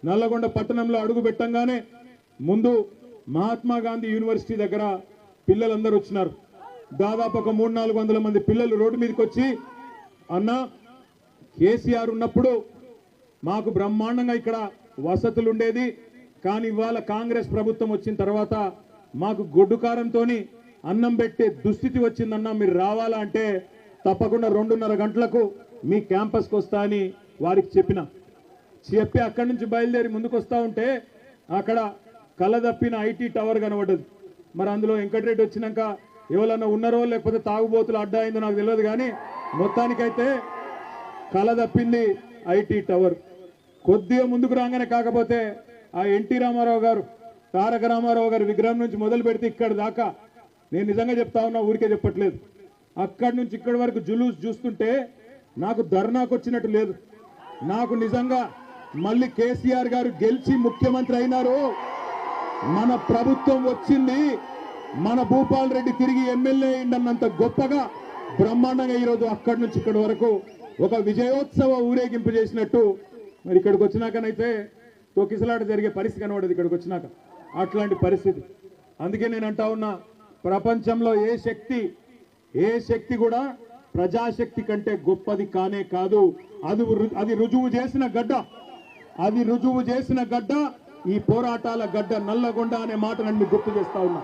నల్లగొండ పట్టణంలో అడుగు పెట్టంగానే ముందు మహాత్మా గాంధీ యూనివర్సిటీ దగ్గర పిల్లలందరూ వచ్చినారు. దాదాపు ఒక 300-400 మంది పిల్లలు రోడ్డు మీదకి వచ్చి, అన్న కేసీఆర్ ఉన్నప్పుడు మాకు బ్రహ్మాండంగా ఇక్కడ వసతులు ఉండేది, కానీ ఇవాళ కాంగ్రెస్ ప్రభుత్వం వచ్చిన తర్వాత మాకు గొడ్డు కారంతోని అన్నం పెట్టే దుస్థితి వచ్చిందన్న, మీరు రావాలా అంటే తప్పకుండా 2:30 గంటలకు మీ క్యాంపస్కి వస్తా అని వారికి చెప్పి అక్కడి నుంచి బయలుదేరి ముందుకు వస్తూ ఉంటే అక్కడ కలదప్పిన ఐటీ టవర్ కనబడ్డది. మరి అందులో వెంకటరెడ్డి వచ్చినాక ఎవరన్నా ఉన్నారో లేకపోతే తాగుబోతులు అడ్డా అయిందో నాకు తెలియదు, కానీ మొత్తానికైతే కలదప్పింది ఐటీ టవర్. కొద్దిగా ముందుకు రాగానే కాకపోతే ఆ ఎన్టీ రామారావు గారు, తారక రామారావు గారి విగ్రహం నుంచి మొదలు పెడితే ఇక్కడ దాకా, నేను నిజంగా చెప్తా ఉన్నా, ఊరికే చెప్పట్లేదు, అక్కడి నుంచి ఇక్కడి వరకు జులూస్ చూస్తుంటే నాకు ధర్నాకు వచ్చినట్టు లేదు. నాకు నిజంగా మళ్ళీ కేసీఆర్ గారు గెలిచి ముఖ్యమంత్రి అయినారు, మన ప్రభుత్వం వచ్చింది, మన భూపాల్ రెడ్డి తిరిగి ఎమ్మెల్యే అయిందన్నంత గొప్పగా బ్రహ్మాండంగా ఈరోజు అక్కడి నుంచి ఇక్కడి వరకు ఒక విజయోత్సవ ఊరేగింపు చేసినట్టు మరి ఇక్కడికి వచ్చినాకనైతే తొక్కిసలాట జరిగే పరిస్థితి కనబడదు ఇక్కడికి వచ్చినాక, అట్లాంటి పరిస్థితి. అందుకే నేను అంటా ఉన్నా, ప్రపంచంలో ఏ శక్తి కూడా ప్రజాశక్తి కంటే గొప్పది కానే కాదు. అది రుజువు చేసిన గడ్డ ఈ పోరాటాల గడ్డ నల్లగొండ అనే మాట నన్ను గుర్తు చేస్తా ఉన్నా.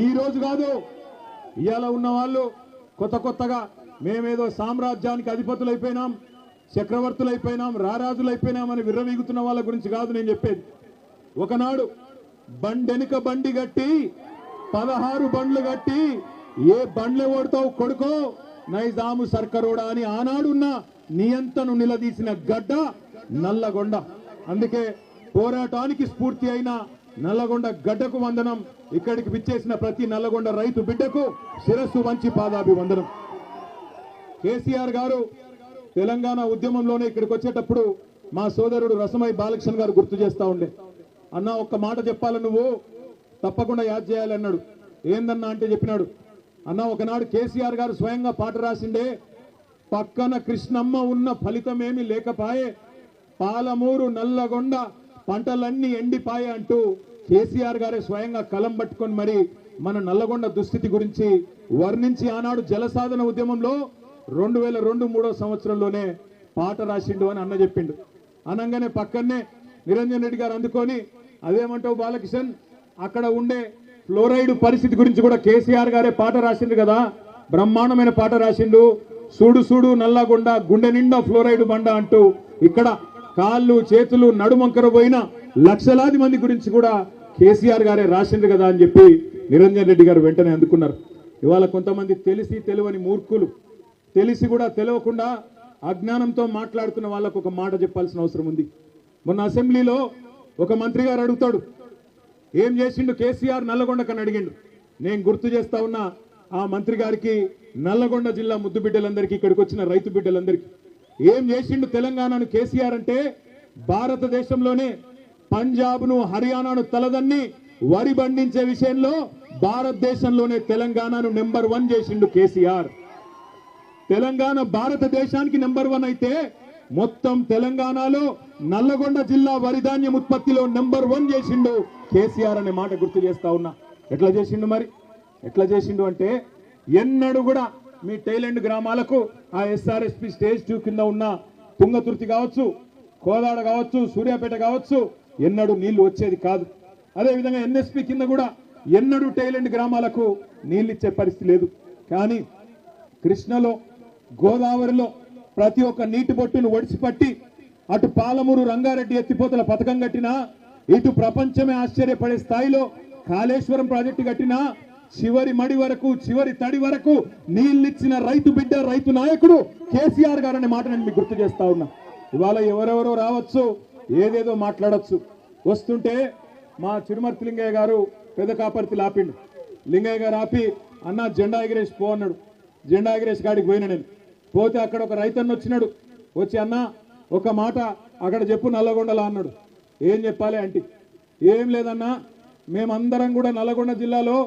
ఈ రోజు కాదు, ఇవాళ ఉన్న వాళ్ళు కొత్తగా మేమేదో సామ్రాజ్యానికి అధిపతులైపోయినాం, చక్రవర్తులైపోయినాం, రారాజులైపోయినాం అని విర్రవీగుతున్న వాళ్ళ గురించి కాదు నేను చెప్పేది. ఒకనాడు బండెనుక బండి గట్టి 16 బండ్లు గట్టి ఏ బండ్లు ఓడతావు కొడుకో నైజాము సర్కరోడా అని ఆనాడున్న నియంతను నిలదీసిన గడ్డ నల్లగొండ. అందుకే పోరాటానికి స్ఫూర్తి అయిన నల్లగొండ గడ్డకు వందనం. ఇక్కడికి విచ్చేసిన ప్రతి నల్లగొండ రైతు బిడ్డకు శిరస్సు వంచి పాదాభివందనం. కేసీఆర్ గారు తెలంగాణ ఉద్యమంలోనే ఇక్కడికి వచ్చేటప్పుడు మా సోదరుడు రసమై బాలకృష్ణ గారు గుర్తు చేస్తా ఉండే, అన్న ఒక్క మాట చెప్పాల, నువ్వు తప్పకుండా యాద్ చేయాలి అన్నాడు. ఏందన్నా అంటే చెప్పినాడు, అన్న ఒకనాడు కేసీఆర్ గారు స్వయంగా పాట రాసిండే, పక్కన కృష్ణమ్మ ఉన్న ఫలితమేమి లేకపాయే, పాలమూరు నల్లగొండ పంటలన్నీ ఎండిపాయే అంటూ కేసీఆర్ గారే స్వయంగా కలం పట్టుకొని మరి మన నల్లగొండ దుస్థితి గురించి వర్ణించి ఆనాడు జలసాధన ఉద్యమంలో 2002-03 సంవత్సరంలోనే పాట రాసిండు అని అన్న చెప్పిండు. అనగానే పక్కనే నిరంజన్ రెడ్డి గారు అందుకొని, అదేమంటావు బాలకృష్ణ, అక్కడ ఉండే ఫ్లోరైడ్ పరిస్థితి గురించి కూడా కేసీఆర్ గారే పాట రాసిండు కదా, బ్రహ్మాండమైన పాట రాసిండు, సూడు నల్లగొండ గుండె నిండా ఫ్లోరైడ్ బండ అంటూ ఇక్కడ కాళ్ళు చేతులు నడుమంకర పోయిన లక్షలాది మంది గురించి కూడా కేసీఆర్ గారే రాసిండు కదా అని చెప్పి నిరంజన్ రెడ్డి గారు వెంటనే అందుకున్నారు. ఇవాళ కొంతమంది తెలిసి తెలియని మూర్ఖులు, తెలిసి కూడా తెలియకుండా అజ్ఞానంతో మాట్లాడుతున్న వాళ్ళకు ఒక మాట చెప్పాల్సిన అవసరం ఉంది. మొన్న అసెంబ్లీలో ఒక మంత్రి గారు అడుగుతాడు, ఏం చేసిండు కేసీఆర్ నల్లగొండకని అడిగిండు. నేను గుర్తు చేస్తా ఉన్నా ఆ మంత్రి గారికి, నల్లగొండ జిల్లా ముద్దు బిడ్డలందరికీ, ఇక్కడికి వచ్చిన రైతు బిడ్డలందరికీ, ఏం చేసిండు తెలంగాణను కేసీఆర్ అంటే, భారతదేశంలోనే పంజాబ్ను హర్యానాను తలదన్ని వరి పండించే విషయంలో భారతదేశంలోనే తెలంగాణను నెంబర్ 1 చేసిండు కేసీఆర్. తెలంగాణ భారతదేశానికి నెంబర్ 1 అయితే మొత్తం తెలంగాణలో నల్లగొండ జిల్లా వరిధాన్యం ఉత్పత్తిలో నెంబర్ 1 చేసిండు కేసీఆర్ అనే మాట గుర్తు చేస్తా ఉన్నా. ఎట్లా చేసిండు మరి? ఎట్లా చేసిండు అంటే, ఎన్నడూ కూడా మీ టైలెండ్ గ్రామాలకు ఆ SRSP స్టేజ్ 2 కింద ఉన్న తుంగతుర్తి కావచ్చు, కోదాడ కావచ్చు, సూర్యాపేట కావచ్చు, ఎన్నడూ నీళ్లు వచ్చేది కాదు. అదేవిధంగా NSP కింద కూడా ఎన్నడూ టైలెండ్ గ్రామాలకు నీళ్ళు ఇచ్చే పరిస్థితి లేదు. కానీ కృష్ణలో, గోదావరిలో ప్రతి ఒక్క నీటి బొట్టును ఒడిచిపట్టి అటు పాలమూరు రంగారెడ్డి ఎత్తిపోతల పథకం కట్టినా, ఇటు ప్రపంచమే ఆశ్చర్యపడే స్థాయిలో కాళేశ్వరం ప్రాజెక్టు కట్టినా, చివరి మడి వరకు చివరి తడి వరకు నీళ్ళిచ్చిన రైతు బిడ్డ, రైతు నాయకుడు కేసీఆర్ గారు అనే మాట నేను మీకు గుర్తు చేస్తా ఉన్నా. ఇవాళ ఎవరెవరో రావచ్చు, ఏదేదో మాట్లాడచ్చు. వస్తుంటే మా చిరుమర్తి లింగయ్య గారు పెద్ద కాపర్తి ఆపిండు. లింగయ్య గారు ఆపి, అన్న జెండా ఎగిరేసి పో అన్నాడు. జెండా ఎగిరేసి కాడికి పోయినా నేను. పోతే అక్కడ ఒక రైతన్న వచ్చినాడు. వచ్చి, అన్న ఒక మాట అక్కడ చెప్పు నల్లగొండలా అన్నాడు. ఏం చెప్పాలి అంటే, ఏం లేదన్నా, మేమందరం కూడా నల్లగొండ జిల్లాలో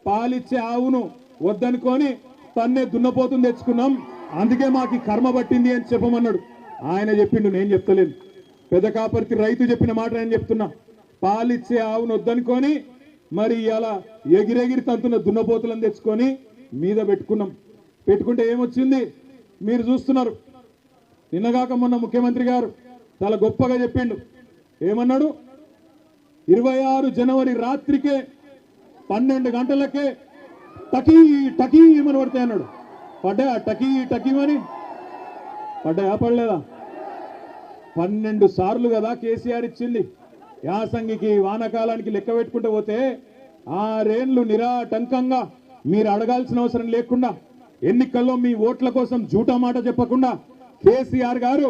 పాలిచ్చే ఆవును వద్దనుకొని తన్నే దున్నపోతుని తెచ్చుకున్నాం, అందుకే మాకు కర్మ పట్టింది అని చెప్పమన్నాడు. ఆయన చెప్పిండు, నేను చెప్తలేను. పెద్ద కాపర్తి రైతు చెప్పిన మాట నేను చెప్తున్నా. పాలిచ్చే ఆవును వద్దనుకొని మరి ఇలా ఎగిరెగిరి తంతున్న దున్నపోతులను తెచ్చుకొని మీద పెట్టుకున్నాం. పెట్టుకుంటే ఏమొచ్చింది మీరు చూస్తున్నారు. నిన్నగాక మొన్న ముఖ్యమంత్రి గారు చాలా గొప్పగా చెప్పిండు. ఏమన్నాడు? 26 జనవరి రాత్రికే 12 గంటలకే టకీ టకీ ఏమని పడతాయి అన్నాడు. పడ్డా టకీ టకీమని పడ్డాయా పడలేదా? 12 సార్లు కదా కేసీఆర్ ఇచ్చింది. యాసంగికి వానకాలానికి లెక్క పెట్టుకుంటూ పోతే 6 ఏళ్లు నిరాటంకంగా మీరు అడగాల్సిన అవసరం లేకుండా ఎన్నికల్లో మీ ఓట్ల కోసం జూటా మాట చెప్పకుండా కేసీఆర్ గారు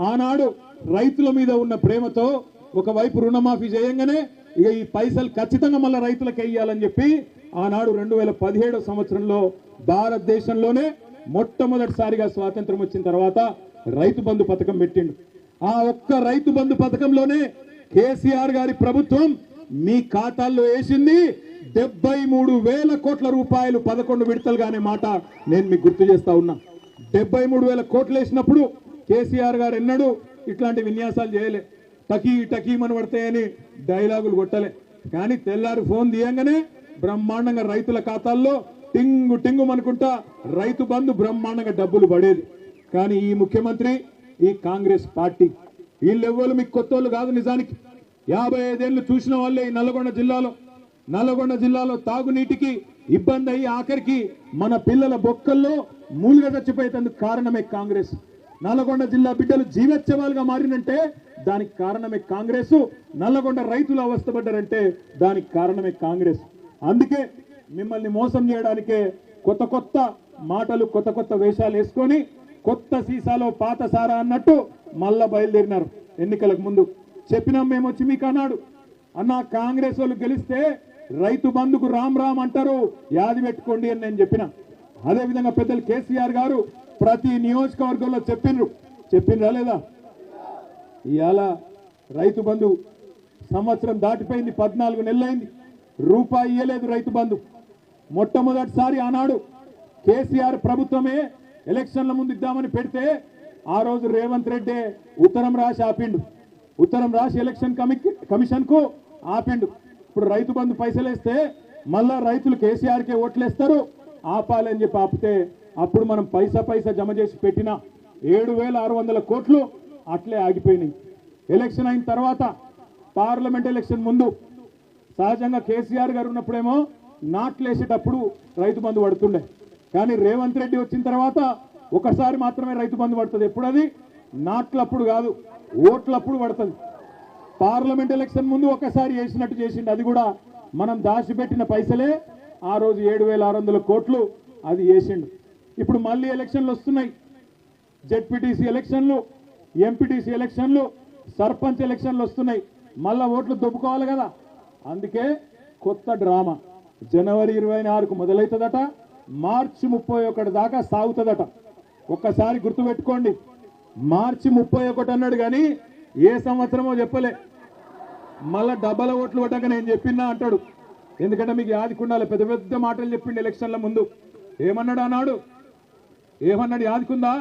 ఆనాడు రైతుల మీద ఉన్న ప్రేమతో ఒకవైపు రుణమాఫీ చేయంగానే ఇక ఈ పైసలు ఖచ్చితంగా మళ్ళీ రైతులకు వేయాలని చెప్పి ఆనాడు 2017 సంవత్సరంలో భారతదేశంలోనే మొట్టమొదటిసారిగా స్వాతంత్రం వచ్చిన తర్వాత రైతు బంధు పథకం పెట్టిండు. ఆ ఒక్క రైతు బంధు పథకంలోనే కేసీఆర్ గారి ప్రభుత్వం మీ ఖాతాల్లో వేసింది 73,000 కోట్ల రూపాయలు 11 విడతలుగా అనే మాట నేను మీకు గుర్తు చేస్తా ఉన్నా. 73,000 కోట్లు వేసినప్పుడు కేసీఆర్ గారు ఎన్నడూ ఇట్లాంటి విన్యాసాలు చేయలే. టకీ టకీమని పడతాయని డైలాగులు కొట్టలే. కానీ తెల్లారు ఫోన్ తీయంగానే బ్రహ్మాండంగా రైతుల ఖాతాల్లో టింగు టింగు అనుకుంటా రైతు బంధు బ్రహ్మాండంగా డబ్బులు పడేది. కానీ ఈ ముఖ్యమంత్రి, ఈ కాంగ్రెస్ పార్టీ వీళ్ళెవ్వరు మీకు కొత్తోళ్ళు కాదు. నిజానికి 55 ఏళ్ళు చూసిన వాళ్ళే ఈ నల్లగొండ జిల్లాలో తాగునీటికి ఇబ్బంది అయ్యి ఆఖరికి మన పిల్లల బొక్కల్లో మూలుగా చచ్చిపోయేందుకు కారణమే కాంగ్రెస్. నల్లగొండ జిల్లా బిడ్డలు జీవోత్సవాలుగా మారినంటే దానికి కారణమే కాంగ్రెస్. నల్లగొండ రైతులు అవస్థపడ్డారంటే దానికి కారణమే కాంగ్రెస్. అందుకే మిమ్మల్ని మోసం చేయడానికే కొత్త కొత్త మాటలు, కొత్త కొత్త వేషాలు వేసుకొని కొత్త సీసాలో పాత సారా అన్నట్టు మళ్ళా బయలుదేరినారు. ఎన్నికలకు ముందు చెప్పినాం మేము వచ్చి మీకు అన్నాడు, అన్న కాంగ్రెస్ వాళ్ళు గెలిస్తే రైతు బంధుకు రామ్ రామ్ అంటారు, యాది పెట్టుకోండి అని నేను చెప్పిన. అదేవిధంగా పెద్దలు కేసీఆర్ గారు ప్రతి నియోజకవర్గంలో చెప్పిండ్రా లేదా? ఇవాళ రైతు బంధు సంవత్సరం దాటిపోయింది, 14 నెలలైంది, రూపాయి ఇయ్యలేదు రైతు బంధు. మొట్టమొదటిసారి ఆనాడు కేసీఆర్ ప్రభుత్వమే ఎలక్షన్ల ముందు ఇద్దామని పెడితే ఆ రోజు రేవంత్ రెడ్డి ఉత్తరం రాసి ఆపిండు. ఉత్తరం రాసి ఎలక్షన్ కమిషన్ కు ఆపిండు. ఇప్పుడు రైతు బంధు పైసలు వేస్తే మళ్ళా రైతులు కేసీఆర్కే ఓట్లేస్తారు, ఆపాలని చెప్పి ఆపితే అప్పుడు మనం పైసా జమ చేసి పెట్టిన 7,600 కోట్లు అట్లే ఆగిపోయినాయి. ఎలక్షన్ అయిన తర్వాత పార్లమెంట్ ఎలక్షన్ ముందు సహజంగా కేసీఆర్ గారు ఉన్నప్పుడేమో నాట్లు వేసేటప్పుడు రైతు బంధు పడుతుండే. కానీ రేవంత్ రెడ్డి వచ్చిన తర్వాత ఒకసారి మాత్రమే రైతు బంధు పడుతుంది. ఎప్పుడు అది? నాట్లప్పుడు కాదు, ఓట్లప్పుడు పడుతుంది. పార్లమెంట్ ఎలక్షన్ ముందు ఒకసారి వేసినట్టు చేసిండు. అది కూడా మనం దాచిపెట్టిన పైసలే ఆ రోజు 7,600 కోట్లు అది వేసిండు. ఇప్పుడు మళ్ళీ ఎలక్షన్లు వస్తున్నాయి. జెడ్పీటీసీ ఎలక్షన్లు, ఎంపీటీసీ ఎలక్షన్లు, సర్పంచ్ ఎలక్షన్లు వస్తున్నాయి. మళ్ళా ఓట్లు దొబ్బుకోవాలి కదా. అందుకే కొత్త డ్రామా జనవరి 24కు మొదలవుతుందట, మార్చి 31 దాకా సాగుతుందట. ఒక్కసారి గుర్తుపెట్టుకోండి, మార్చి 31 అన్నాడు కానీ ఏ సంవత్సరమో చెప్పలే. మళ్ళా డబ్బల ఓట్లు పడ్డాక నేను చెప్పినా అంటాడు. ఎందుకంటే మీకు యాదికుండాలి, పెద్ద పెద్ద మాటలు చెప్పిండు ఎలక్షన్ల ముందు. ఏమన్నాడు అన్నాడు? ఏమన్నాడు యాదికుందా?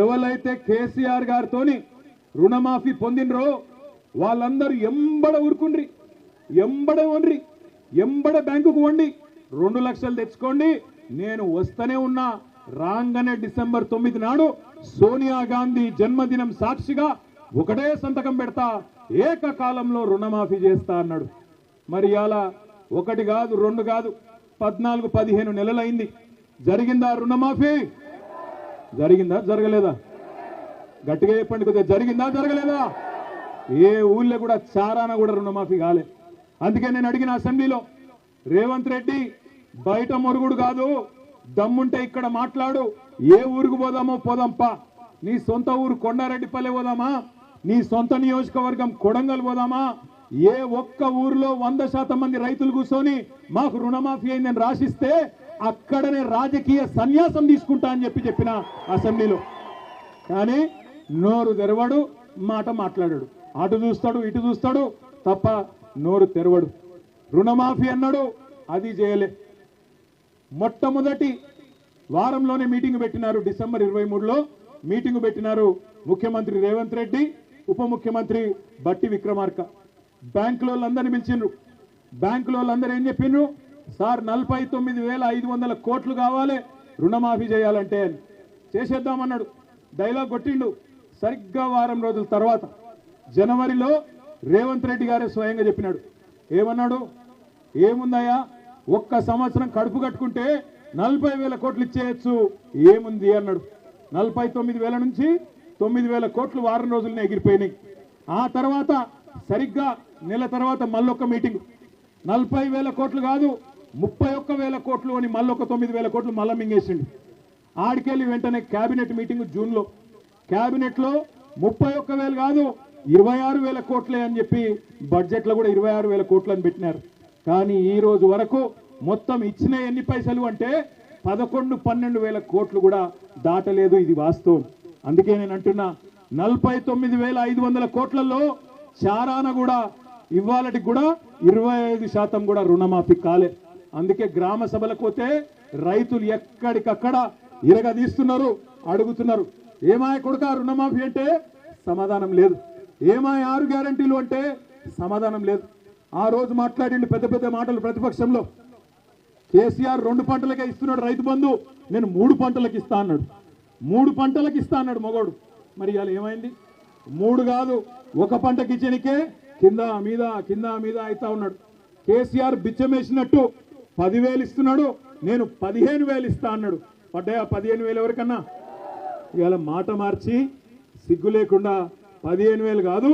ఎవరైతే కేసీఆర్ గారితోని రుణమాఫీ పొందినరో వాళ్ళందరూ ఎంబడ ఊరుకుండ్రి, ఎంబడ బ్యాంకుకు వండి 2 లక్షలు తెచ్చుకోండి, నేను వస్తూనే ఉన్నా. రాగానే డిసెంబర్ 9 నాడు సోనియా గాంధీ జన్మదినం సాక్షిగా ఒకటే సంతకం పెడతా, ఏకకాలంలో రుణమాఫీ చేస్తా అన్నాడు. మరి అలా 1 కాదు 2 కాదు 14-15 నెలలైంది. జరిగిందా రుణమాఫీ? జరిగిందా జరగలేదా? గట్టిగా చెప్పండి కొద్దిగా. జరిగిందా జరగలేదా? ఏ ఊళ్ళో కూడా చారాన కూడా రుణమాఫీ కాలే. అందుకే నేను అడిగిన అసెంబ్లీలో, రేవంత్ రెడ్డి బయట మొరుగుడు కాదు, దమ్ముంటే ఇక్కడ మాట్లాడు. ఏ ఊరికి పోదామో పోదాంపా. నీ సొంత ఊరు కొండారెడ్డిపల్లె పోదామా? నీ సొంత నియోజకవర్గం కొడంగల్ పోదామా? ఏ ఒక్క ఊరిలో 100% మంది రైతులు కూర్చొని మాకు రుణమాఫీ అయిందని రాసిస్తే అక్కడనే రాజకీయ సన్యాసం తీసుకుంటా అని చెప్పిన అసెంబ్లీలో. కానీ నోరు తెరవడు, మాట మాట్లాడాడు. అటు చూస్తాడు, ఇటు చూస్తాడు తప్ప నోరు తెరవడు. రుణమాఫీ అన్నాడు, అది చేయలే. మొట్టమొదటి వారంలోనే మీటింగ్ పెట్టినారు. డిసెంబర్ 23లో మీటింగ్ పెట్టినారు ముఖ్యమంత్రి రేవంత్ రెడ్డి, ఉప ముఖ్యమంత్రి బట్టి విక్రమార్క. బ్యాంకుల వాళ్ళందరినీ పిలిచిండ్రు. బ్యాంకుల వాళ్ళందరూ ఏం చెప్పిండ్రు? సార్ 49,500 కోట్లు కావాలి రుణమాఫీ చేయాలంటే అని. చేసేద్దామన్నాడు, డైలాగ్ కొట్టిండు. సరిగ్గా వారం రోజుల తర్వాత జనవరిలో రేవంత్ రెడ్డి గారే స్వయంగా చెప్పినాడు. ఏమన్నాడు? ఏముందయ్యా, ఒక్క సంవత్సరం కడుపు కట్టుకుంటే 40,000 కోట్లు ఇచ్చేయచ్చు, ఏముంది అన్నాడు. 49,000 నుంచి 9,000 కోట్లు వారం రోజులనే ఎగిరిపోయినాయి. ఆ తర్వాత సరిగ్గా నెల తర్వాత మళ్ళొక్క మీటింగ్, 40,000 కోట్లు కాదు 31,000 కోట్లు అని మళ్ళొక 9,000 కోట్లు మళ్ళా మింగేసిండు. ఆడికెళ్ళి వెంటనే కేబినెట్ మీటింగ్ జూన్లో, కేబినెట్లో 31,000 కాదు 26,000 కోట్లే అని చెప్పి బడ్జెట్లో కూడా 26,000 కోట్లు అని పెట్టినారు. కానీ ఈ రోజు వరకు మొత్తం ఇచ్చిన ఎన్ని పైసలు అంటే 11-12,000 కోట్లు కూడా దాటలేదు. ఇది వాస్తవం. అందుకే నేను అంటున్నా 49,500 కోట్లలో చారాన కూడా ఇవాళకి కూడా 25% కూడా రుణమాఫీ కాలే. అందుకే గ్రామ సభలకు పోతే రైతులు ఎక్కడికక్కడ ఇరగదీస్తున్నారు, అడుగుతున్నారు. ఏమాయ కొడుక రుణమాఫీ అంటే సమాధానం లేదు. ఏమాయ 6 గ్యారంటీలు అంటే సమాధానం లేదు. ఆ రోజు మాట్లాడిండు పెద్ద పెద్ద మాటలు ప్రతిపక్షంలో. కేసీఆర్ 2 పంటలకే ఇస్తున్నాడు రైతు బంధు, నేను 3 పంటలకు ఇస్తా అన్నాడు. 3 పంటలకు ఇస్తా అన్నాడు మగోడు. మరి ఇవాళ ఏమైంది? 3 కాదు, 1 పంటకి ఇచ్చనికే కింద మీద అవుతా ఉన్నాడు. కేసీఆర్ బిచ్చమేసినట్టు 10,000 ఇస్తున్నాడు, నేను 15,000 ఇస్తా అన్నాడు. పడ్డాయా 15,000 ఎవరికన్నా? ఇవాళ మాట మార్చి సిగ్గు లేకుండా 15,000 కాదు,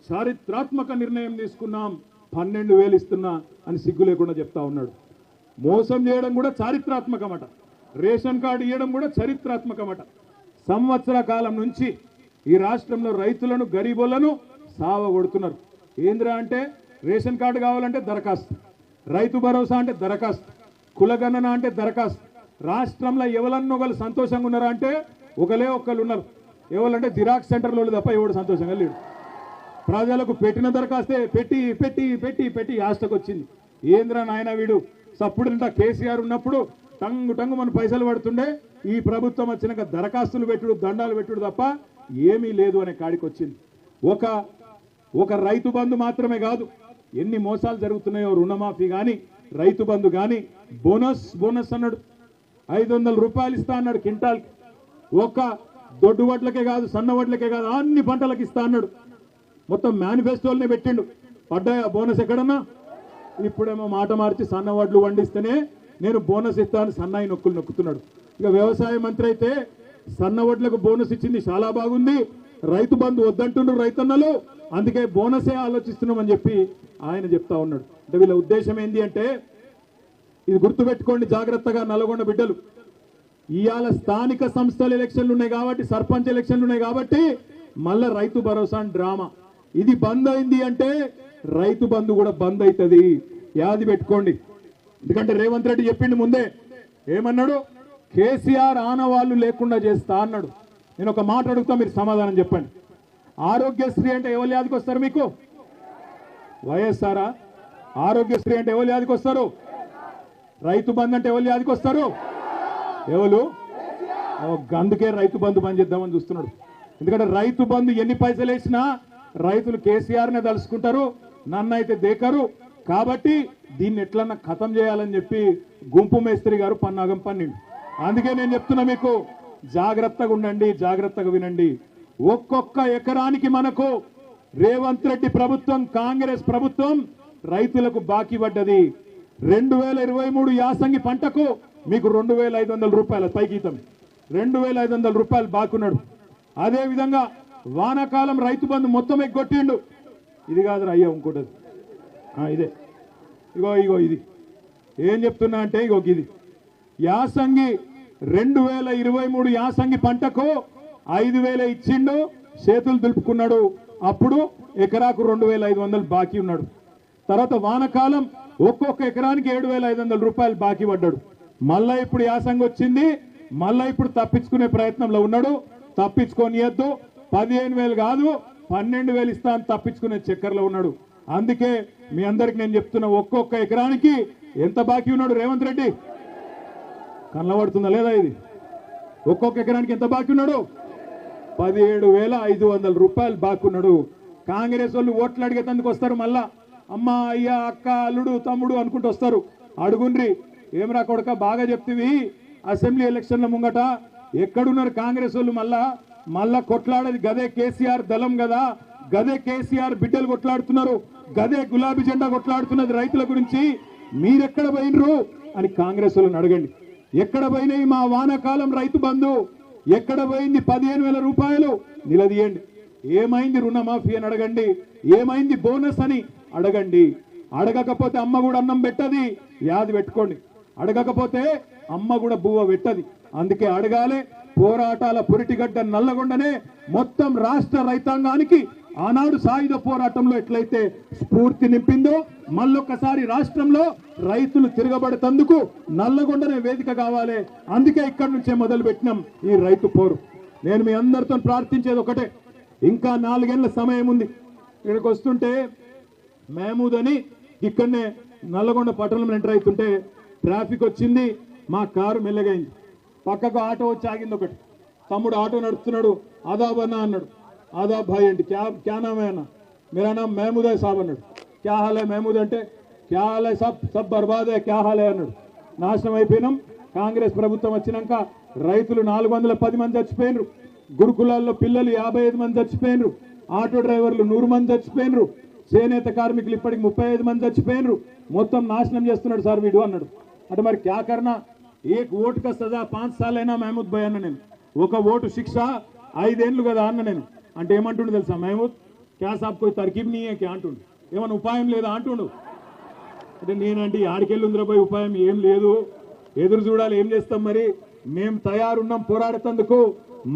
చారిత్రాత్మక నిర్ణయం తీసుకున్నాం 12,000 ఇస్తున్నా అని సిగ్గు లేకుండా చెప్తా ఉన్నాడు. మోసం చేయడం కూడా చారిత్రాత్మకమట, రేషన్ కార్డు ఇవ్వడం కూడా చరిత్రాత్మకమట. సంవత్సర కాలం నుంచి ఈ రాష్ట్రంలో రైతులను గరీబులను సావగొడుతున్నారు. ఏంద్రా అంటే రేషన్ కార్డు కావాలంటే దరఖాస్తు, రైతు భరోసా అంటే దరఖాస్తు, కులగణన అంటే దరఖాస్తు. రాష్ట్రంలో ఎవరన్నొకరు సంతోషంగా ఉన్నారా అంటే ఒకళ్ళు ఉన్నారు. ఎవరంటే జిరాక్స్ సెంటర్లో తప్ప ఎవడు సంతోషంగా లేడు. ప్రజలకు పెట్టిన దరఖాస్తే పెట్టి పెట్టి పెట్టి పెట్టి ఆస్టకు వచ్చింది. ఏంద్రా నాయన వీడు సప్పుడంట కేసీఆర్ ఉన్నప్పుడు టంగు మన పైసలు పడుతుండే, ఈ ప్రభుత్వం వచ్చినాక దరఖాస్తులు పెట్టుడు దండాలు పెట్టుడు తప్ప ఏమీ లేదు అనే కాడికి వచ్చింది. ఒక రైతు బంధు మాత్రమే కాదు, ఎన్ని మోసాలు జరుగుతున్నాయో. రుణమాఫీ కానీ రైతు బంధు కానీ బోనస్ అన్నాడు, 500 రూపాయలు ఇస్తా అన్నాడు క్వింటాల్కి. ఒక దొడ్డు వడ్లకే కాదు సన్న వడ్లకే కాదు అన్ని పంటలకు ఇస్తా అన్నాడు. మొత్తం మేనిఫెస్టోలనే పెట్టిండు. పడ్డాయా బోనస్ ఎక్కడన్నా? ఇప్పుడేమో మాట మార్చి సన్న వడ్లు వండిస్తేనే నేను బోనస్ ఇస్తాను సన్నాయి నొక్కుతున్నాడు. ఇక వ్యవసాయ మంత్రి అయితే సన్న వడ్లకు బోనస్ ఇచ్చింది చాలా బాగుంది, రైతు బంధు వద్దంటున్నారు రైతన్నలు, అందుకే బోనసే ఆలోచిస్తున్నామని చెప్పి ఆయన చెప్తా ఉన్నాడు. అంటే వీళ్ళ ఉద్దేశం ఏంటి అంటే, ఇది గుర్తుపెట్టుకోండి జాగ్రత్తగా నల్గొండ బిడ్డలు, ఇవాళ స్థానిక సంస్థల ఎలక్షన్లు ఉన్నాయి కాబట్టి, సర్పంచ్ ఎలక్షన్లు ఉన్నాయి కాబట్టి మళ్ళా రైతు భరోసా డ్రామా. ఇది బంద్ అయింది అంటే రైతు బంధు కూడా బంద్ అవుతుంది, యాది పెట్టుకోండి. ఎందుకంటే రేవంత్ రెడ్డి చెప్పిండు ముందే, ఏమన్నాడు? కేసీఆర్ ఆనవాళ్లు లేకుండా చేస్తా అన్నాడు. నేను ఒక మాట అడుగుతా, మీరు సమాధానం చెప్పండి. ఆరోగ్యశ్రీ అంటే ఎవరు యాదికి వస్తారు మీకు? వైఎస్ఆరా? ఆరోగ్యశ్రీ అంటే ఎవరు యాదికి వస్తారు? రైతు బంధు అంటే ఎవరు యాదికి వస్తారు? ఎవరు? అందుకే రైతు బంధు బంద్ చేద్దామని చూస్తున్నాడు. ఎందుకంటే రైతు బంధు ఎన్ని పైసలు వేసినా రైతులు కేసీఆర్నే తలుసుకుంటారు, నన్ను అయితే దేకరు. కాబట్టి దీన్ని ఎట్లన్నా ఖతం చేయాలని చెప్పి గుంపు మేస్త్రి గారు పన్నాగం పన్నిండు. అందుకే నేను చెప్తున్నా మీకు, జాగ్రత్తగా ఉండండి, జాగ్రత్తగా వినండి. ఒక్కొక్క ఎకరానికి మనకు రేవంత్ రెడ్డి ప్రభుత్వం, కాంగ్రెస్ ప్రభుత్వం రైతులకు బాకీ పడ్డది. 2023 యాసంగి పంటకు మీకు 2,500 రూపాయల పైకీతం, 2,500 రూపాయలు బాకున్నాడు. అదేవిధంగా వానాకాలం రైతు బంధు మొత్తం ఎగ్గొట్టిండు. ఇది కాదురా అయ్యా, ఇంకోటి ఇదే, ఇగో ఇది ఏం చెప్తున్నా అంటే, ఇది యాసంగి 2023 యాసంగి పంటకు 5,000 ఇచ్చిండు, చేతులు దులుపుకున్నాడు. అప్పుడు ఎకరాకు 2,500 బాకీ ఉన్నాడు. తర్వాత వానకాలం ఒక్కొక్క ఎకరానికి 7,500 రూపాయలు బాకీ పడ్డాడు. మళ్ళా ఇప్పుడు యాసంగి వచ్చింది, మళ్ళా ఇప్పుడు తప్పించుకునే ప్రయత్నంలో ఉన్నాడు. తప్పించుకోనియద్దు, 15,000 కాదు 12,000 ఇస్తా అని తప్పించుకునే చక్కర్లో ఉన్నాడు. అందుకే మీ అందరికి నేను చెప్తున్నా, ఒక్కొక్క ఎకరానికి ఎంత బాకీ ఉన్నాడు రేవంత్ రెడ్డి? కనబడుతుందా లేదా? ఇది ఒక్కొక్క ఎకరానికి ఎంత బాకీ ఉన్నాడు? 17,500 రూపాయలు బాకున్నాడు. కాంగ్రెస్ వాళ్ళు ఓట్లు అడిగేందుకు వస్తారు, మళ్ళా అమ్మ అయ్య అక్క అల్లుడు తమ్ముడు అనుకుంటూ వస్తారు. అడుగుండ్రి, ఏమరా కొడక బాగా చెప్తివి, అసెంబ్లీ ఎలక్షన్ల ముంగట ఎక్కడున్నారు కాంగ్రెస్ వాళ్ళు, మళ్ళా కొట్లాడేది గదే కేసీఆర్ దళం కదా, గదే కేసీఆర్ బిడ్డలు కొట్లాడుతున్నారు, గదే గులాబీ జెండా కొట్లాడుతున్నది రైతుల గురించి, మీరెక్కడ పోయినరు అని కాంగ్రెస్ వాళ్ళని అడగండి. ఎక్కడ పోయినాయి మా వానాకాలం రైతు బంధు, ఎక్కడ పోయింది 15,000 రూపాయలు నిలదీయండి. ఏమైంది రుణమాఫీ అని అడగండి, ఏమైంది బోనస్ అని అడగండి. అడగకపోతే అమ్మ కూడా అన్నం పెట్టది, యాది పెట్టుకోండి. అడగకపోతే అమ్మ కూడా బువ్వ పెట్టది. అందుకే అడగాలే. పోరాటాల పురిటిగడ్డ నల్లగొండనే మొత్తం రాష్ట్ర రైతాంగానికి ఆనాడు సాయుధ పోరాటంలో ఎట్లయితే స్ఫూర్తి నింపిందో, మళ్ళొక్కసారి రాష్ట్రంలో రైతులు తిరగబడేందుకు నల్లగొండనే వేదిక కావాలి. అందుకే ఇక్కడి నుంచే మొదలు పెట్టినాం ఈ రైతు పోరు. నేను మీ అందరితో ప్రార్థించేది ఒకటే, ఇంకా 4 ఏళ్ల సమయం ఉంది. ఇక్కడికి వస్తుంటే మహమూద్ అని ఇక్కడనే నల్లగొండ పట్టణంలో ఎంటర్ అవుతుంటే ట్రాఫిక్ వచ్చింది, మా కారు మెల్లగైంది. పక్కకు ఆటో వచ్చి ఆగింది. ఒకటి తమ్ముడు ఆటో నడుపుతున్నాడు, ఆదాబ్ అన్న అన్నాడు. आदाब भाई అంటే क्या नाम है ना, मेरा नाम महमूद है साहब అన్నాడు. क्या हाल है महमूद అంటే क्या हाल है सब बर्बाद है क्या हाल है అన్నాడు. నాశనం అయిపోయినాం. కాంగ్రెస్ ప్రభుత్వం వచ్చినాక రైతులు 410 మంది చచ్చిపోయినరు, గురుకులాల్లో పిల్లలు 55 మంది చచ్చిపోయినరు, ఆటో డ్రైవర్లు 100 మంది చచ్చిపోయినరు, చేనేత కార్మికులు ఇప్పటికి 35 మంది చచ్చిపోయినరు. మొత్తం నాశనం చేస్తున్నాడు సార్ వీడు అన్నాడు. అంటే మరి క్యా కర్నా, ఏక్ ఓటు కా సజా 5 సార్లు అయినా మహమూద్ భాయ్ అన్న. నేను ఒక ఓటు శిక్ష 5 ఏళ్ళు కదా అన్న. నేను అంటే ఏమంటుండు తెలుసా మహమూద్, క్యా సాబ్ కోయి తర్కీబ్ నీ క్యా అంటుండు, ఏమన్నా ఉపాయం లేదా అంటుండు. అంటే నేనంటే ఆడికెళ్ళుందిరాబోయ్ ఉపాయం ఏం లేదు, ఎదురు చూడాలి, ఏం చేస్తాం మరి. మేము తయారున్నాం పోరాడేందుకు,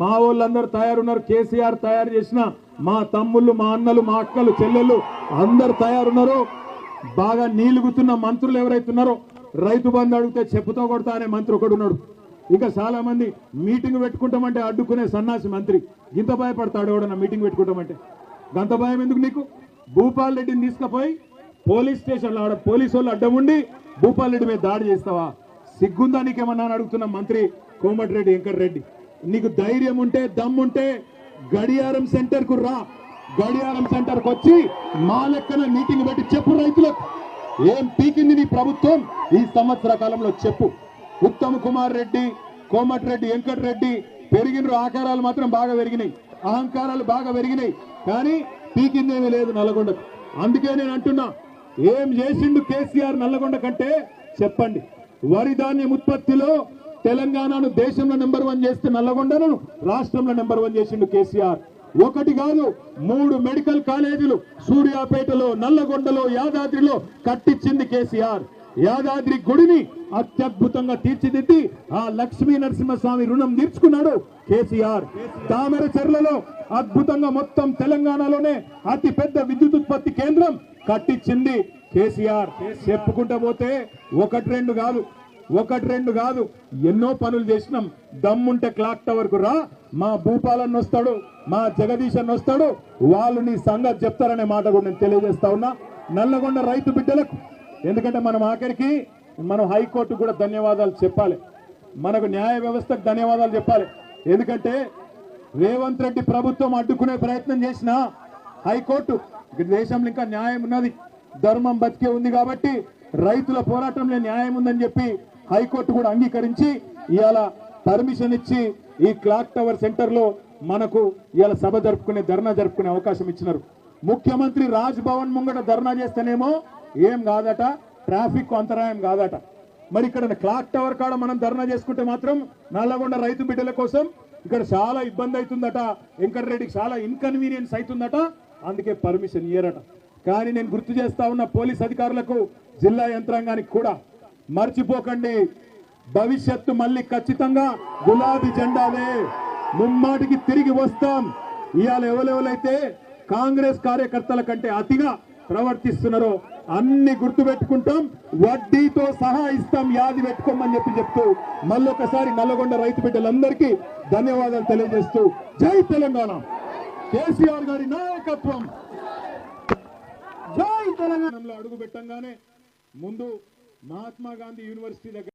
మా వాళ్ళందరూ తయారున్నారు. కేసీఆర్ తయారు చేసిన మా తమ్ముళ్ళు, మా అన్నలు, మా అక్కలు, చెల్లెళ్ళు అందరు తయారున్నారు. బాగా నీలుగుతున్న మంత్రులు ఎవరైతున్నారో, రైతు బంధు అడిగితే చెప్పుతో కొడతా అనే మంత్రి ఒకడు ఉన్నాడు. ఇంకా చాలా మంది మీటింగ్ పెట్టుకుంటామంటే అడ్డుకునే సన్నాసి మంత్రి. ఇంత భయపడతాడు ఎవడన్నా మీటింగ్ పెట్టుకుంటామంటే? గంత భయం ఎందుకు నీకు? భూపాల్ రెడ్డిని తీసుకుపోయి పోలీస్ స్టేషన్లో ఆడ పోలీసు వాళ్ళు అడ్డం ఉండి భూపాల్ రెడ్డి మీద దాడి చేస్తావా? సిగ్గుందా నీకేమన్నా అని అడుగుతున్న మంత్రి కోమటిరెడ్డి వెంకటరెడ్డి. నీకు ధైర్యం ఉంటే దమ్ముంటే గడియారం సెంటర్ కు రా, గడియారం సెంటర్ కు వచ్చి మా లెక్కన మీటింగ్ పెట్టి చెప్పు రైతులకు ఏం పీకింది నీ ప్రభుత్వం ఈ సంవత్సర కాలంలో చెప్పు. ఉత్తమ్ కుమార్ రెడ్డి, కోమటిరెడ్డి వెంకటరెడ్డి పెరిగిన ఆకారాలు మాత్రం బాగా పెరిగినాయి, అహంకారాలు బాగా పెరిగినాయి, కానీ పీకిందేమీ లేదు నల్లగొండకు. అందుకే నేను అంటున్నా, ఏం చేసిండు కేసీఆర్ నల్లగొండ కంటే చెప్పండి. వరి ధాన్యం ఉత్పత్తిలో తెలంగాణను దేశంలో నెంబర్ 1 చేస్తే నల్లగొండను రాష్ట్రంలో నెంబర్ 1 చేసిండు కేసీఆర్. ఒకటి కాదు 3 మెడికల్ కాలేజీలు సూర్యాపేటలో, నల్లగొండలో, యాదాద్రిలో కట్టించింది కేసీఆర్. యాదాద్రి గుడిని అత్యద్భుతంగా తీర్చిదిద్ది ఆ లక్ష్మీ నరసింహస్వామి రుణం తీర్చుకున్నాడు కేసీఆర్. తామర చెర్లలో అద్భుతంగా మొత్తం తెలంగాణలోనే అతి పెద్ద విద్యుత్ ఉత్పత్తి కేంద్రం కట్టించింది కేసీఆర్. చెప్పుకుంటా పోతే ఒకటి రెండు కాదు ఎన్నో పనులు చేసినాం. దమ్ముంటే క్లాక్ టవర్ కు రా, మా భూపాలన్న వస్తాడు, మా జగదీశ్ అన్న వస్తాడు, వాళ్ళు నీ సంగతి చెప్తారనే మాట కూడా నేను తెలియజేస్తా ఉన్నా నల్లగొండ రైతు బిడ్డలకు. ఎందుకంటే మనం ఆఖరికి మనం హైకోర్టు కూడా ధన్యవాదాలు చెప్పాలి, మనకు న్యాయ వ్యవస్థకు ధన్యవాదాలు చెప్పాలి. ఎందుకంటే రేవంత్ రెడ్డి ప్రభుత్వం అడ్డుకునే ప్రయత్నం చేసిన హైకోర్టు, దేశంలో ఇంకా న్యాయం ఉన్నది, ధర్మం బతికే ఉంది కాబట్టి రైతుల పోరాటంలో న్యాయం ఉందని చెప్పి హైకోర్టు కూడా అంగీకరించి ఇవాళ పర్మిషన్ ఇచ్చి ఈ క్లాక్ టవర్ సెంటర్ లో మనకు ఇవాళ సభ జరుపుకునే, ధర్నా జరుపుకునే అవకాశం ఇచ్చినారు. ముఖ్యమంత్రి రాజ్ భవన్ ముంగట ధర్నా చేస్తేనేమో ఏం కాదట, ట్రాఫిక్ అంతరాయం కాదట. మరి ఇక్కడ క్లాక్ టవర్ కాడ మనం ధర్నా చేసుకుంటే మాత్రం నల్లగొండ రైతు బిడ్డల కోసం ఇక్కడ చాలా ఇబ్బంది అవుతుందట, వెంకటరెడ్డికి చాలా ఇన్కన్వీనియన్స్ అవుతుందట, అందుకే పర్మిషన్ ఇయ్యరట. కానీ నేను గుర్తు చేస్తా ఉన్న పోలీస్ అధికారులకు, జిల్లా యంత్రాంగానికి కూడా మర్చిపోకండి, భవిష్యత్తు మళ్ళీ ఖచ్చితంగా గులాబీ జెండాలే, ముమ్మాటికి తిరిగి వస్తాం. ఇవాళ ఎవరెవరైతే కాంగ్రెస్ కార్యకర్తల కంటే అతిగా ప్రవర్తిస్తున్నారో అన్ని గుర్తు పెట్టుకుంటాం, వడ్డీతో సహా ఇస్తాం, యాది పెట్టుకోమని చెప్తూ మళ్ళొకసారి నల్లగొండ రైతు బిడ్డలందరికీ ధన్యవాదాలు తెలియజేస్తూ జై తెలంగాణ, కేసీఆర్ గారి నాయకత్వం, జై తెలంగాణలో అడుగు పెట్టంగానే ముందు మహాత్మా గాంధీ యూనివర్సిటీ దగ్గర